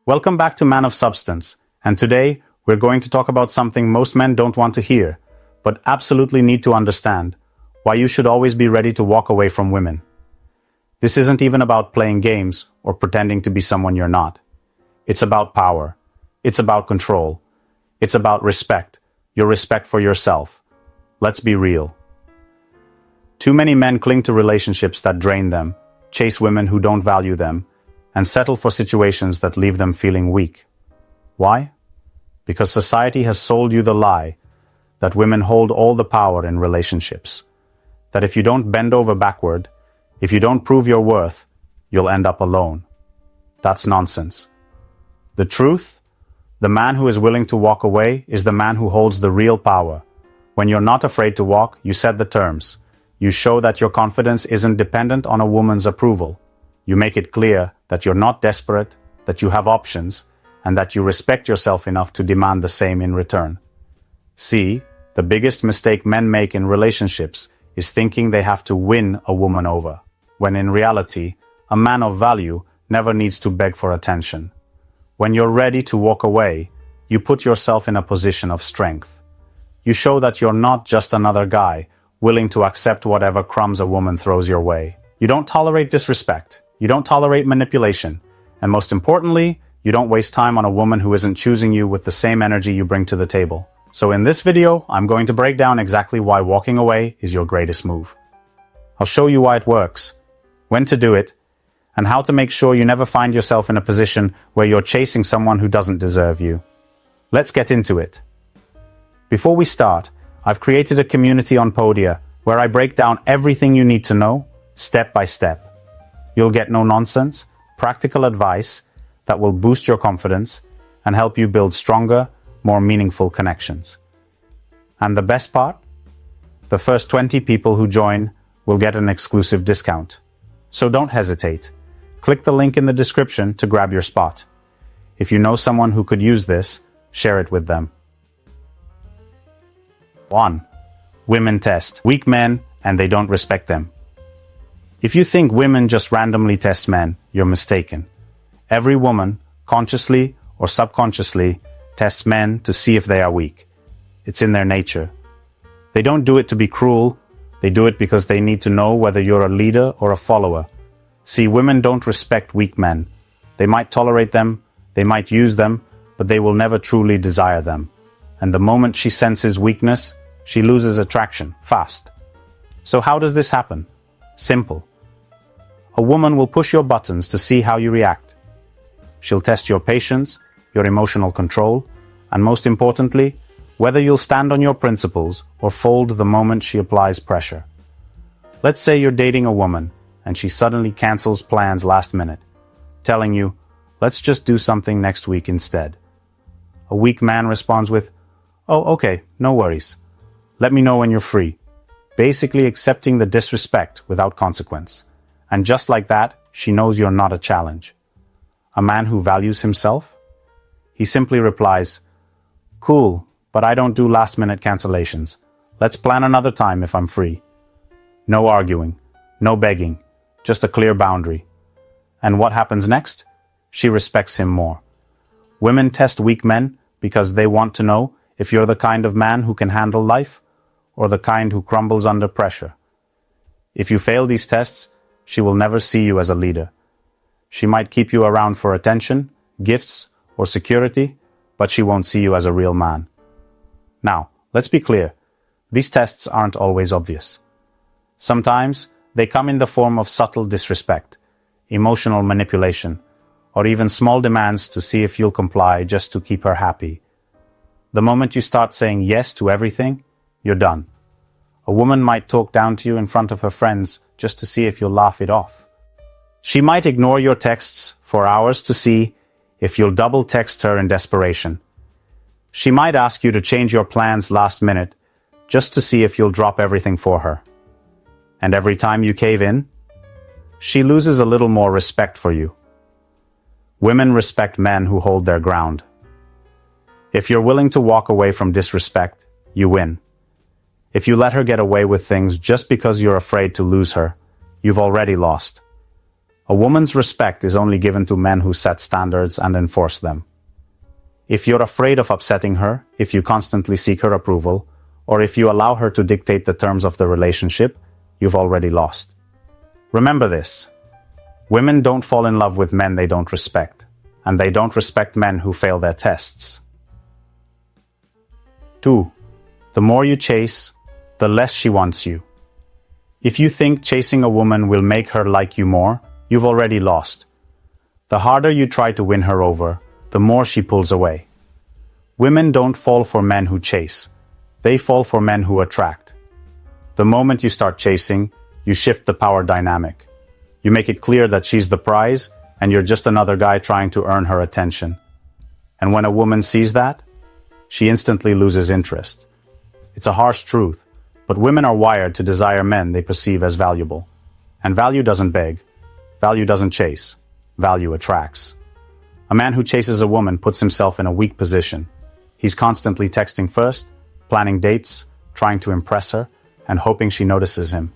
Welcome back to Man of Substance, and today we're going to talk about something most men don't want to hear, but absolutely need to understand: why you should always be ready to walk away from women. This isn't even about playing games or pretending to be someone you're not. It's about power. It's about control. It's about respect, your respect for yourself. Let's be real. Too many men cling to relationships that drain them, chase women who don't value them, and settle for situations that leave them feeling weak. Why? Because society has sold you the lie that women hold all the power in relationships. That if you don't bend over backward, if you don't prove your worth, you'll end up alone. That's nonsense. The truth? The man who is willing to walk away is the man who holds the real power. When you're not afraid to walk, you set the terms. You show that your confidence isn't dependent on a woman's approval. You make it clear that you're not desperate, that you have options, and that you respect yourself enough to demand the same in return. See, the biggest mistake men make in relationships is thinking they have to win a woman over, when in reality, a man of value never needs to beg for attention. When you're ready to walk away, you put yourself in a position of strength. You show that you're not just another guy, willing to accept whatever crumbs a woman throws your way. You don't tolerate disrespect. You don't tolerate manipulation. And most importantly, you don't waste time on a woman who isn't choosing you with the same energy you bring to the table. So in this video, I'm going to break down exactly why walking away is your greatest move. I'll show you why it works, when to do it, and how to make sure you never find yourself in a position where you're chasing someone who doesn't deserve you. Let's get into it. Before we start, I've created a community on Podia where I break down everything you need to know, step by step. You'll get no nonsense, practical advice that will boost your confidence and help you build stronger, more meaningful connections. And the best part? The first 20 people who join will get an exclusive discount. So don't hesitate. Click the link in the description to grab your spot. If you know someone who could use this, share it with them. 1. Women test weak men and they don't respect them. If you think women just randomly test men, you're mistaken. Every woman, consciously or subconsciously, tests men to see if they are weak. It's in their nature. They don't do it to be cruel. They do it because they need to know whether you're a leader or a follower. See, women don't respect weak men. They might tolerate them, they might use them, but they will never truly desire them. And the moment she senses weakness, she loses attraction, fast. So how does this happen? Simple. A woman will push your buttons to see how you react. She'll test your patience, your emotional control, and most importantly, whether you'll stand on your principles or fold the moment she applies pressure. Let's say you're dating a woman and she suddenly cancels plans last minute, telling you, let's just do something next week instead. A weak man responds with, oh, okay, no worries. Let me know when you're free. Basically accepting the disrespect without consequence. And just like that, she knows you're not a challenge. A man who values himself? He simply replies, cool, but I don't do last-minute cancellations. Let's plan another time if I'm free. No arguing, no begging, just a clear boundary. And what happens next? She respects him more. Women test weak men because they want to know if you're the kind of man who can handle life or the kind who crumbles under pressure. If you fail these tests, she will never see you as a leader. She might keep you around for attention, gifts, or security, but she won't see you as a real man. Now, let's be clear. These tests aren't always obvious. Sometimes they come in the form of subtle disrespect, emotional manipulation, or even small demands to see if you'll comply just to keep her happy. The moment you start saying yes to everything, you're done. A woman might talk down to you in front of her friends just to see if you'll laugh it off. She might ignore your texts for hours to see if you'll double text her in desperation. She might ask you to change your plans last minute just to see if you'll drop everything for her. And every time you cave in, she loses a little more respect for you. Women respect men who hold their ground. If you're willing to walk away from disrespect, you win. If you let her get away with things just because you're afraid to lose her, you've already lost. A woman's respect is only given to men who set standards and enforce them. If you're afraid of upsetting her, if you constantly seek her approval, or if you allow her to dictate the terms of the relationship, you've already lost. Remember this. Women don't fall in love with men they don't respect, and they don't respect men who fail their tests. 2. The more you chase, the less she wants you. If you think chasing a woman will make her like you more, you've already lost. The harder you try to win her over, the more she pulls away. Women don't fall for men who chase. They fall for men who attract. The moment you start chasing, you shift the power dynamic. You make it clear that she's the prize, and you're just another guy trying to earn her attention. And when a woman sees that, she instantly loses interest. It's a harsh truth, but women are wired to desire men they perceive as valuable. And value doesn't beg. Value doesn't chase. Value attracts. A man who chases a woman puts himself in a weak position. He's constantly texting first, planning dates, trying to impress her, and hoping she notices him.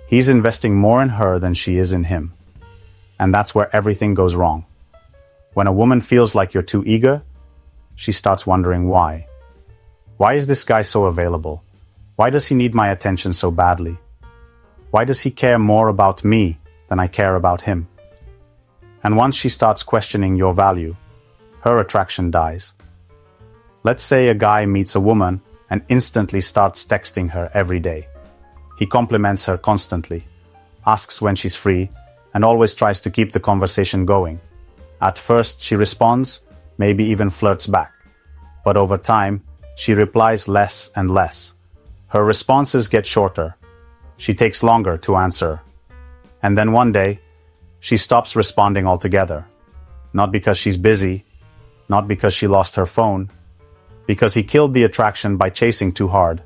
He's investing more in her than she is in him. And that's where everything goes wrong. When a woman feels like you're too eager, she starts wondering why. Why is this guy so available? Why does he need my attention so badly? Why does he care more about me than I care about him? And once she starts questioning your value, her attraction dies. Let's say a guy meets a woman and instantly starts texting her every day. He compliments her constantly, asks when she's free, and always tries to keep the conversation going. At first, she responds, maybe even flirts back. But over time, she replies less and less. Her responses get shorter. She takes longer to answer. And then one day, she stops responding altogether. Not because she's busy, not because she lost her phone, because he killed the attraction by chasing too hard.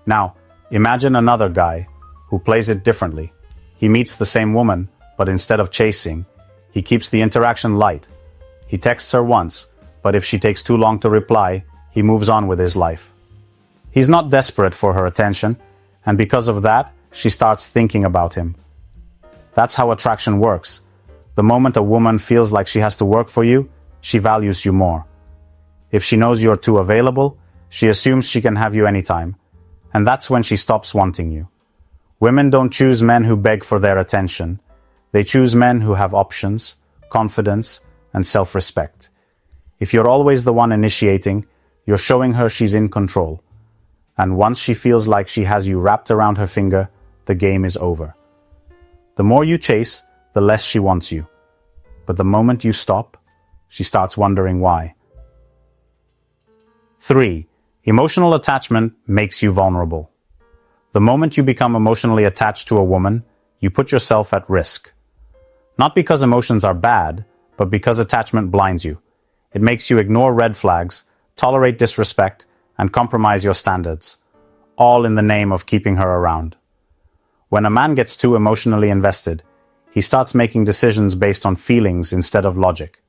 Now, imagine another guy who plays it differently. He meets the same woman, but instead of chasing, he keeps the interaction light. He texts her once, but if she takes too long to reply, he moves on with his life. He's not desperate for her attention, and because of that, she starts thinking about him. That's how attraction works. The moment a woman feels like she has to work for you, she values you more. If she knows you're too available, she assumes she can have you anytime, and that's when she stops wanting you. Women don't choose men who beg for their attention. They choose men who have options, confidence, and self-respect. If you're always the one initiating, you're showing her she's in control. And once she feels like she has you wrapped around her finger, the game is over. The more you chase, the less she wants you. But the moment you stop, she starts wondering why. 3. Emotional attachment makes you vulnerable. The moment you become emotionally attached to a woman, you put yourself at risk. Not because emotions are bad, but because attachment blinds you. It makes you ignore red flags, tolerate disrespect, and compromise your standards, all in the name of keeping her around. When a man gets too emotionally invested, he starts making decisions based on feelings instead of logic.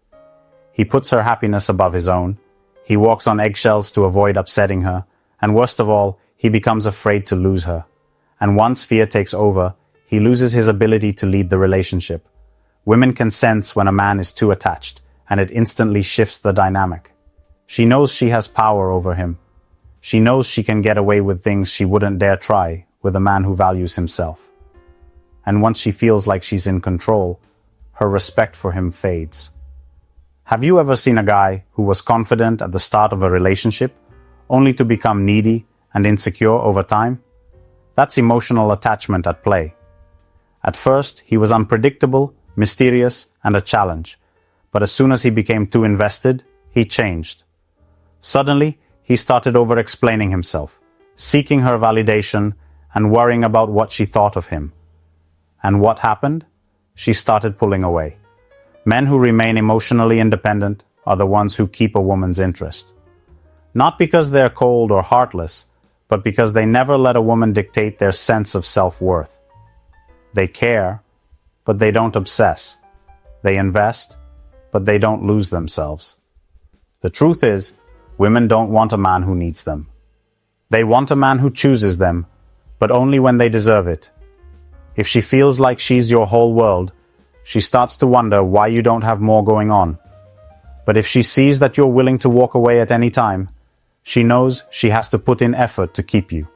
He puts her happiness above his own. He walks on eggshells to avoid upsetting her, and worst of all, he becomes afraid to lose her. And once fear takes over, he loses his ability to lead the relationship. Women can sense when a man is too attached, and it instantly shifts the dynamic. She knows she has power over him. She knows she can get away with things she wouldn't dare try with a man who values himself. And once she feels like she's in control, her respect for him fades. Have you ever seen a guy who was confident at the start of a relationship, only to become needy and insecure over time? That's emotional attachment at play. At first, he was unpredictable, mysterious, and a challenge. But as soon as he became too invested, he changed. Suddenly, he started over-explaining himself, seeking her validation, and worrying about what she thought of him. And what happened? She started pulling away. Men who remain emotionally independent are the ones who keep a woman's interest. Not because they're cold or heartless, but because they never let a woman dictate their sense of self-worth. They care, but they don't obsess. They invest, but they don't lose themselves. The truth is, women don't want a man who needs them. They want a man who chooses them, but only when they deserve it. If she feels like she's your whole world, she starts to wonder why you don't have more going on. But if she sees that you're willing to walk away at any time, she knows she has to put in effort to keep you.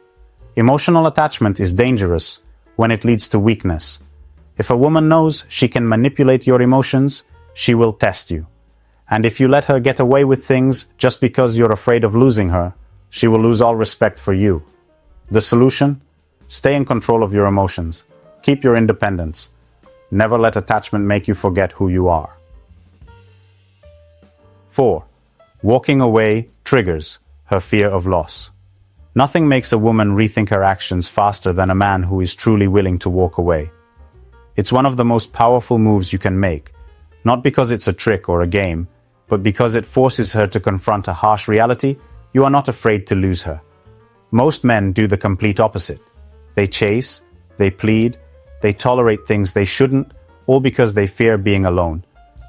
Emotional attachment is dangerous when it leads to weakness. If a woman knows she can manipulate your emotions, she will test you. And if you let her get away with things just because you're afraid of losing her, she will lose all respect for you. The solution? Stay in control of your emotions. Keep your independence. Never let attachment make you forget who you are. 4. Walking away triggers her fear of loss. Nothing makes a woman rethink her actions faster than a man who is truly willing to walk away. It's one of the most powerful moves you can make, not because it's a trick or a game, but because it forces her to confront a harsh reality. You are not afraid to lose her. Most men do the complete opposite. They chase, they plead, they tolerate things they shouldn't, all because they fear being alone.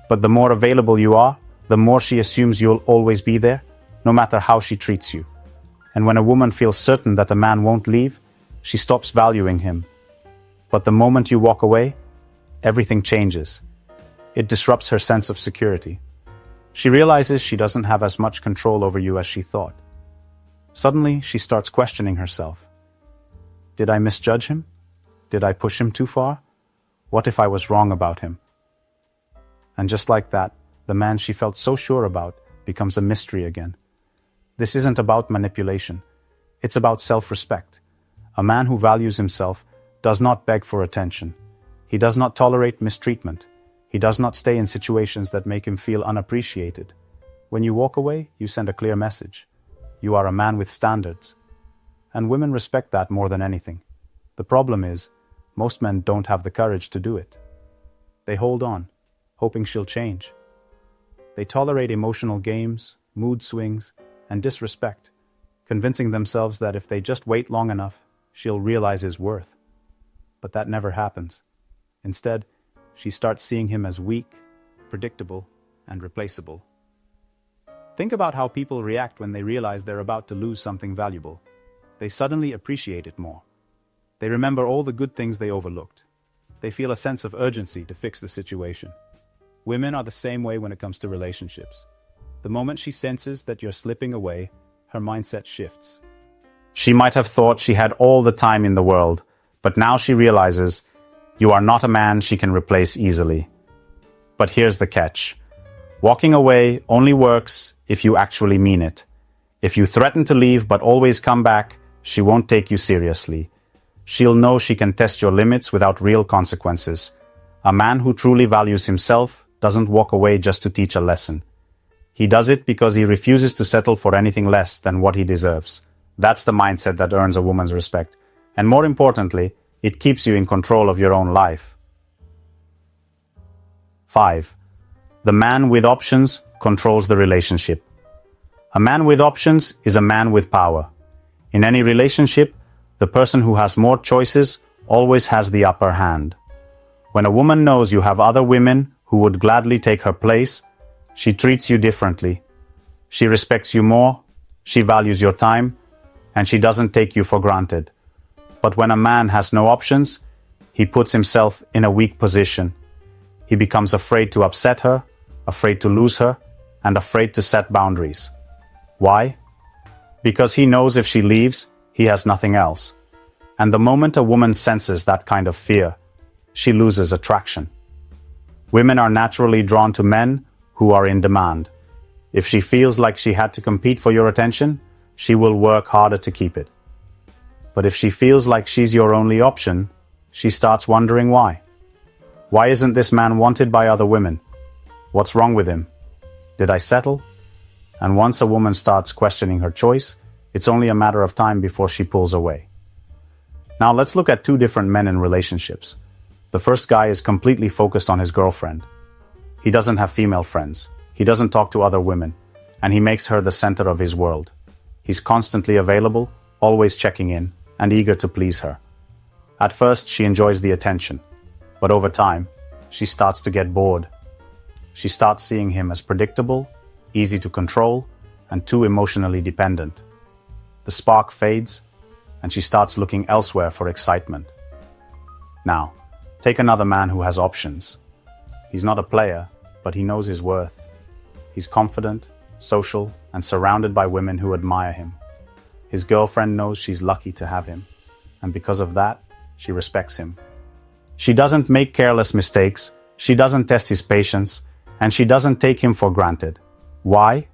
But the more available you are, the more she assumes you'll always be there, no matter how she treats you. And when a woman feels certain that a man won't leave, she stops valuing him. But the moment you walk away, everything changes. It disrupts her sense of security. She realizes she doesn't have as much control over you as she thought. Suddenly, she starts questioning herself. Did I misjudge him? Did I push him too far? What if I was wrong about him? And just like that, the man she felt so sure about becomes a mystery again. This isn't about manipulation. It's about self-respect. A man who values himself does not beg for attention. He does not tolerate mistreatment. He does not stay in situations that make him feel unappreciated. When you walk away, you send a clear message. You are a man with standards. And women respect that more than anything. The problem is, most men don't have the courage to do it. They hold on, hoping she'll change. They tolerate emotional games, mood swings, and disrespect, convincing themselves that if they just wait long enough, she'll realize his worth. But that never happens. Instead, she starts seeing him as weak, predictable, and replaceable. Think about how people react when they realize they're about to lose something valuable. They suddenly appreciate it more. They remember all the good things they overlooked. They feel a sense of urgency to fix the situation. Women are the same way when it comes to relationships. The moment she senses that you're slipping away, her mindset shifts. She might have thought she had all the time in the world, but now she realizes you are not a man she can replace easily. But here's the catch. Walking away only works if you actually mean it. If you threaten to leave but always come back, she won't take you seriously. She'll know she can test your limits without real consequences. A man who truly values himself doesn't walk away just to teach a lesson. He does it because he refuses to settle for anything less than what he deserves. That's the mindset that earns a woman's respect. And more importantly, it keeps you in control of your own life. 5. The man with options controls the relationship. A man with options is a man with power. In any relationship, the person who has more choices always has the upper hand. When a woman knows you have other women who would gladly take her place, she treats you differently. She respects you more, she values your time, and she doesn't take you for granted. But when a man has no options, he puts himself in a weak position. He becomes afraid to upset her, afraid to lose her, and afraid to set boundaries. Why? Because he knows if she leaves, he has nothing else. And the moment a woman senses that kind of fear, she loses attraction. Women are naturally drawn to men who are in demand. If she feels like she had to compete for your attention, she will work harder to keep it. But if she feels like she's your only option, she starts wondering why. Why isn't this man wanted by other women? What's wrong with him? Did I settle? And once a woman starts questioning her choice, it's only a matter of time before she pulls away. Now let's look at two different men in relationships. The first guy is completely focused on his girlfriend. He doesn't have female friends. He doesn't talk to other women. And he makes her the center of his world. He's constantly available, always checking in, and eager to please her. At first, she enjoys the attention. But over time, she starts to get bored. She starts seeing him as predictable, easy to control, and too emotionally dependent. The spark fades, and she starts looking elsewhere for excitement. Now, take another man who has options. He's not a player, but he knows his worth. He's confident, social, and surrounded by women who admire him. His girlfriend knows she's lucky to have him, and because of that, she respects him. She doesn't make careless mistakes, she doesn't test his patience, and she doesn't take him for granted. Why?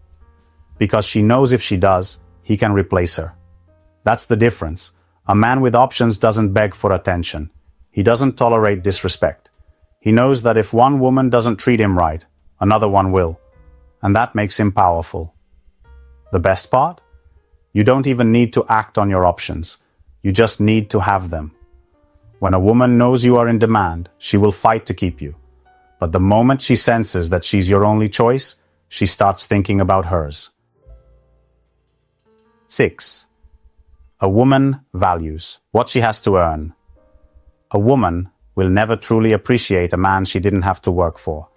Because she knows if she does, he can replace her. That's the difference. A man with options doesn't beg for attention. He doesn't tolerate disrespect. He knows that if one woman doesn't treat him right, another one will. And that makes him powerful. The best part? You don't even need to act on your options. You just need to have them. When a woman knows you are in demand, she will fight to keep you. But the moment she senses that she's your only choice, she starts thinking about hers. 6. A woman values what she has to earn. A woman will never truly appreciate a man she didn't have to work for.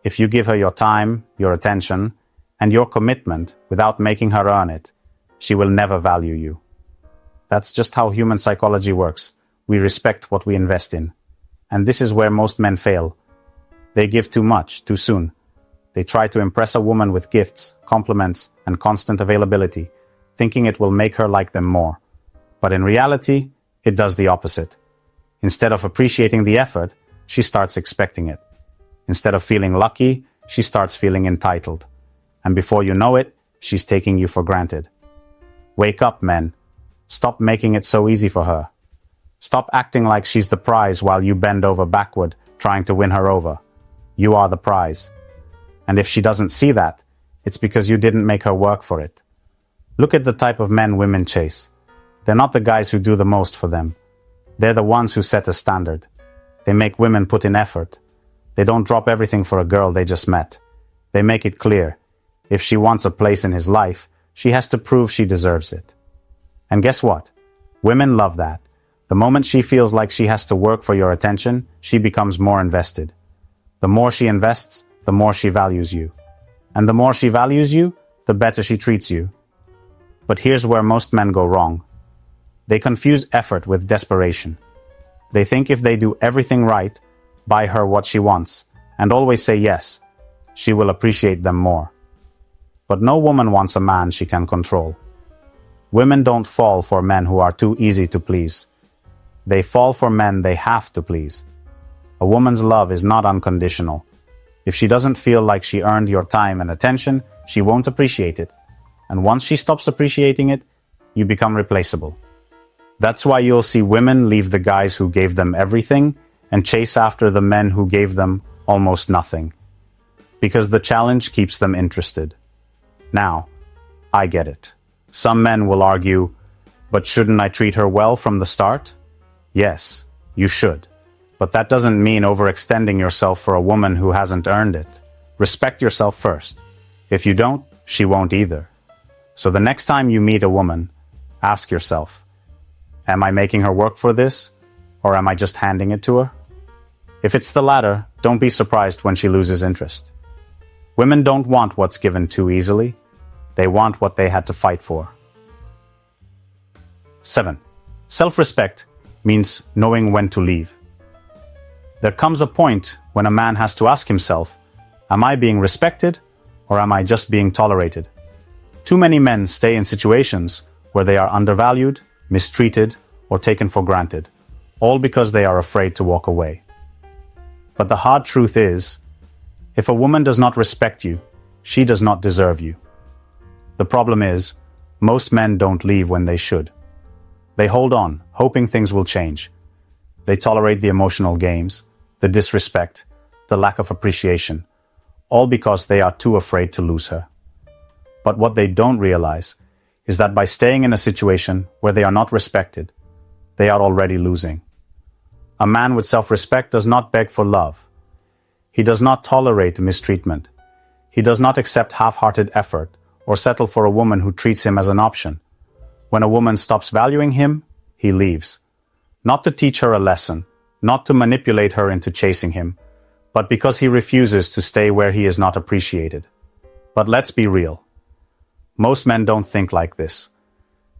If you give her your time, your attention, and your commitment without making her earn it, she will never value you. That's just how human psychology works. We respect what we invest in. And this is where most men fail. They give too much, too soon. They try to impress a woman with gifts, compliments, and constant availability, thinking it will make her like them more. But in reality, it does the opposite. Instead of appreciating the effort, she starts expecting it. Instead of feeling lucky, she starts feeling entitled. And before you know it, she's taking you for granted. Wake up, men. Stop making it so easy for her. Stop acting like she's the prize while you bend over backward trying to win her over. You are the prize. And if she doesn't see that, it's because you didn't make her work for it. Look at the type of men women chase. They're not the guys who do the most for them. They're the ones who set a standard. They make women put in effort. They don't drop everything for a girl they just met. They make it clear. If she wants a place in his life, she has to prove she deserves it. And guess what? Women love that. The moment she feels like she has to work for your attention, she becomes more invested. The more she invests, the more she values you. And the more she values you, the better she treats you. But here's where most men go wrong. They confuse effort with desperation. They think if they do everything right, buy her what she wants, and always say yes, she will appreciate them more. But no woman wants a man she can control. Women don't fall for men who are too easy to please. They fall for men they have to please. A woman's love is not unconditional. If she doesn't feel like she earned your time and attention, she won't appreciate it. And once she stops appreciating it, you become replaceable. That's why you'll see women leave the guys who gave them everything and chase after the men who gave them almost nothing. Because the challenge keeps them interested. Now, I get it. Some men will argue, but shouldn't I treat her well from the start? Yes, you should. But that doesn't mean overextending yourself for a woman who hasn't earned it. Respect yourself first. If you don't, she won't either. So the next time you meet a woman, ask yourself, am I making her work for this, or am I just handing it to her? If it's the latter, don't be surprised when she loses interest. Women don't want what's given too easily. They want what they had to fight for. 7. Self-respect means knowing when to leave. There comes a point when a man has to ask himself, am I being respected, or am I just being tolerated? Too many men stay in situations where they are undervalued, mistreated, or taken for granted, all because they are afraid to walk away. But the hard truth is, if a woman does not respect you, she does not deserve you. The problem is, most men don't leave when they should. They hold on, hoping things will change. They tolerate the emotional games, the disrespect, the lack of appreciation, all because they are too afraid to lose her. But what they don't realize is that by staying in a situation where they are not respected, they are already losing. A man with self-respect does not beg for love. He does not tolerate mistreatment. He does not accept half-hearted effort or settle for a woman who treats him as an option. When a woman stops valuing him, he leaves. Not to teach her a lesson, not to manipulate her into chasing him, but because he refuses to stay where he is not appreciated. But let's be real. Most men don't think like this.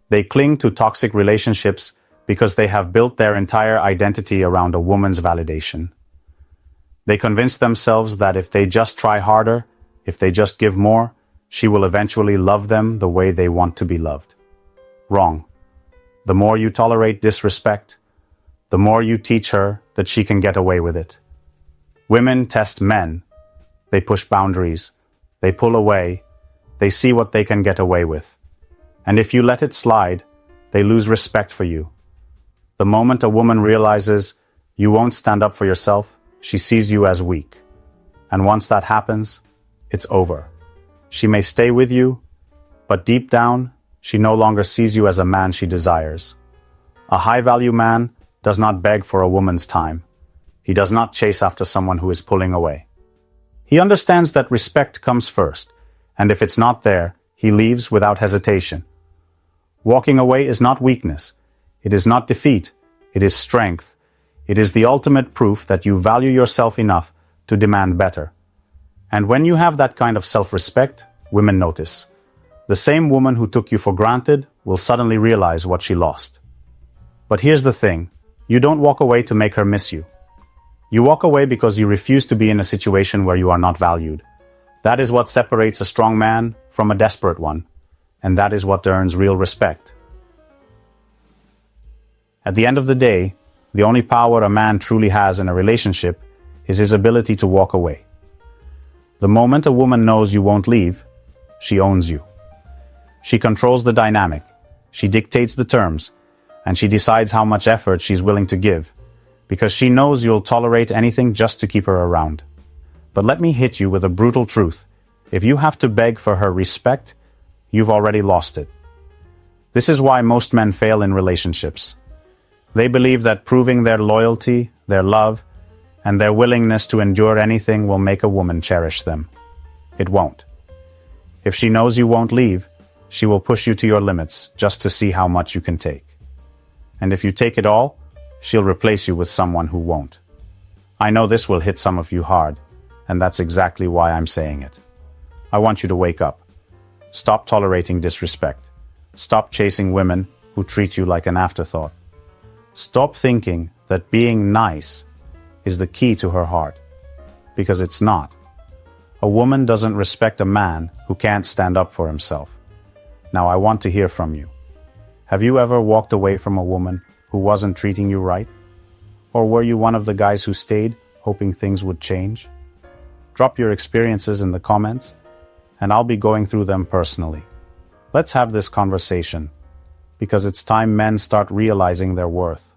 They cling to toxic relationships because they have built their entire identity around a woman's validation. They convince themselves that if they just try harder, if they just give more, she will eventually love them the way they want to be loved. Wrong. The more you tolerate disrespect, the more you teach her that she can get away with it. Women test men. They push boundaries. They pull away. They see what they can get away with. And if you let it slide, they lose respect for you. The moment a woman realizes you won't stand up for yourself, she sees you as weak. And once that happens, it's over. She may stay with you, but deep down, she no longer sees you as a man she desires. A high-value man does not beg for a woman's time. He does not chase after someone who is pulling away. He understands that respect comes first, and if it's not there, he leaves without hesitation. Walking away is not weakness. It is not defeat. It is strength. It is the ultimate proof that you value yourself enough to demand better. And when you have that kind of self-respect, women notice. The same woman who took you for granted will suddenly realize what she lost. But here's the thing. You don't walk away to make her miss you. You walk away because you refuse to be in a situation where you are not valued. That is what separates a strong man from a desperate one. And that is what earns real respect. At the end of the day, the only power a man truly has in a relationship is his ability to walk away. The moment a woman knows you won't leave, she owns you. She controls the dynamic, she dictates the terms, and she decides how much effort she's willing to give, because she knows you'll tolerate anything just to keep her around. But let me hit you with a brutal truth. If you have to beg for her respect, you've already lost it. This is why most men fail in relationships. They believe that proving their loyalty, their love, and their willingness to endure anything will make a woman cherish them. It won't. If she knows you won't leave, she will push you to your limits just to see how much you can take. And if you take it all, she'll replace you with someone who won't. I know this will hit some of you hard, and that's exactly why I'm saying it. I want you to wake up. Stop tolerating disrespect. Stop chasing women who treat you like an afterthought. Stop thinking that being nice is the key to her heart, because it's not. A woman doesn't respect a man who can't stand up for himself. Now I want to hear from you. Have you ever walked away from a woman who wasn't treating you right? Or were you one of the guys who stayed, hoping things would change? Drop your experiences in the comments, and I'll be going through them personally. Let's have this conversation, because it's time men start realizing their worth.